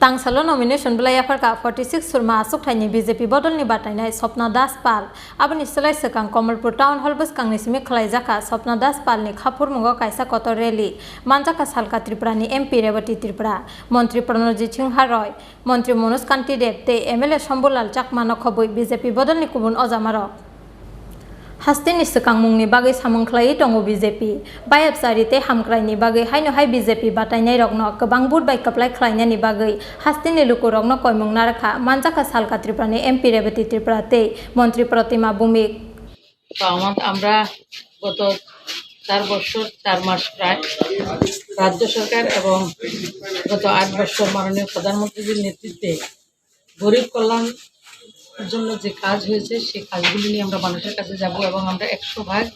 Tangsalo nomination Bwlai Yapharkha 46 Surma Achukthaini BJP Bodolni Batainai Swapna Pal aboni selai sekang Kamalpur Town Hall buskangni simi khlaijaka Swapna Pal ni khapur mungo kaisa kotor rally manjaka salka Tripura ni MP Revati Tripura Montri Pranojit Singha Roy Montri Manoj Kanti Dev te MLA Shambulal Chakma nokhoboi BJP Bodolni kubun ojamaro Hastini sekang mungni bagai samangklai tongo BJP bayap sarite hamkraini bagai haino hai BJP Batainai rokno kebang bud bai kaplai khlainani bagai hastini luku rokno koimung narakha manjaka salka Tripurani MP Revati Tripura te Montri Pratima Bhumik আমরা গত 4 বছর 4 মাস প্রায় রাজ্য সরকার এবং গত 8 বছর মাননীয় প্রধানমন্ত্রীর নেতৃত্বে গরিব কল্যাণ জন্য যে কাজ হয়েছে সেই কাজগুলি নিয়ে আমরা মানুষের কাছে যাব এবং আমরা 100%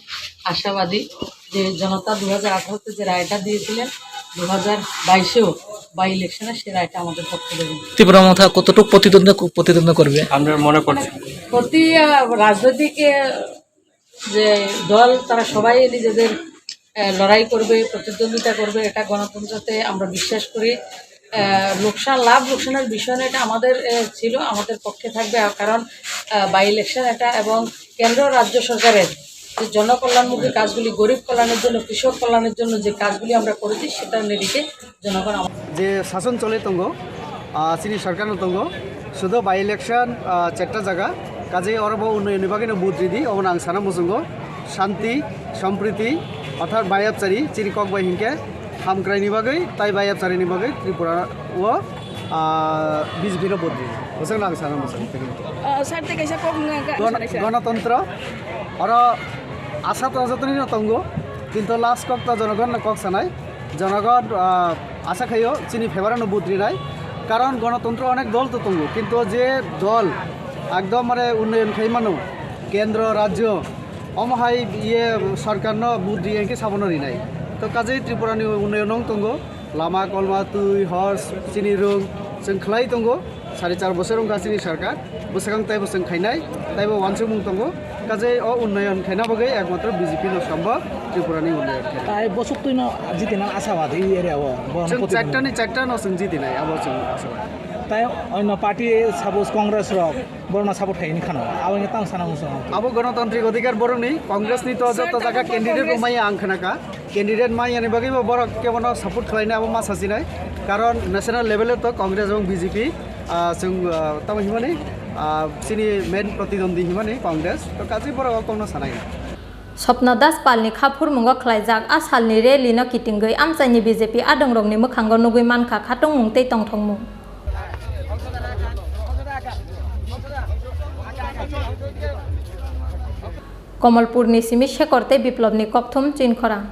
আশাবাদী যে জনতা 2018 তে যে রায়টা দিয়েছিলেন 2022-এও বাই ইলেকশনে সেই রায়টা আমাদের পক্ষে দেবেন। ত্রিপুরা মাথা কতটুকু প্রতিদ্বন্দ্বিতা করবে আমরা মনে করছি প্রতি রাজনৈতিক যে দল তারা সবাই নিজেদের লড়াই করবে প্রতিদ্বন্দ্বিতা করবে এটা গণতন্ত্রতে আমরা বিশ্বাস করি লোকসান লাভ লোকসানের বিষয় এটা আমাদের ছিল আমাদের পক্ষে থাকবে কারণ বাই ইলেকশন এটা এবং কেন্দ্র রাজ্য সরকারের যে জনকল্যাণমুখী কাজগুলি গরিব কল্যাণের জন্য কৃষক কল্যাণের জন্য যে কাজগুলি আমরা করেছি সেটার নিরিখে জনগণ যে শাসন চলে তঙ্গ চিনি সরকার তঙ্গ শুধু বাই ইলেকশন 4টা জায়গা কাজে অরব উন্নয়ন বিভাগে বুদ্ধিদি অবন আং সানা মুসুঙ্গ শান্তি সম্প্রীতি অর্থাৎ বায়াবচারি চিনি কক বাই হিংকে হামক্রাইনি বাগৈ তাই বায়াবচারিনি বাগৈ ত্রিপুরা ও বিজেপির বুদ্ধি ওসং আং সানা মুসুং গণতন্ত্র আর আশা তো যতনি তঙ্গ কিন্তু লাস্ট কক তো জনগণ কক সানাই জনগণ আশা খাইও চিনি ফেভারানো বুদ্ধি নাই কারণ গণতন্ত্র অনেক দল তো তঙ্গ কিন্তু যে দল একদম মানে উন্নয়ন খাইমানো কেন্দ্র রাজ্য অমহাই ইয়ে সরকার বুদ্ধি একে সাবনরি নাই তো কাজেই ত্রিপুরানি উন্নয়ন তঙ্গ লামা কলমা তুই হর্স চিনি রং जों खालाय दंगो 4.5 বছর गासिनि सरकार बोसोरां ताइ बोसों खायनाय ताइबो वानसो मुं दंगो काजै अ उन्नयन खायना बगै एकमात्र बीजेपी नो सम्भव त्रिपुरानि उन्नयन ताइ बोसोक तुइनो जितिना आशावादी एरियाव जों 4टा न जों जितिनाय अब जों आशावादी ताइ अन्य पार्टी सापोज कांग्रेस रक बरना सापोर्ट खायनि खानो आबनि तां साना मुसो अब गणतान्त्रिक अधिकार बरनि कांग्रेसनि तो जत जागा कैंडिडेट माय आं खनाका कैंडिडेट मायनि बगै बरक केवनो सापोर्ट खालायना अब मा सासिनाय कारण नेशनल लेवल तो कांग्रेस और बीजेपी जों तम हिमाने सिनि मेन प्रतिद्वंदी हिमाने कांग्रेस तो काजै बर कोनो सानाय Swapna Pal ni khapur mungo khlaijak asalni rally no kitingoi amchaini BJP adongrokni mukhango nugui mankha khatung mungtei tongthongmung Kamalpur ni simi shekorte biplobni kokthum Chin Khorang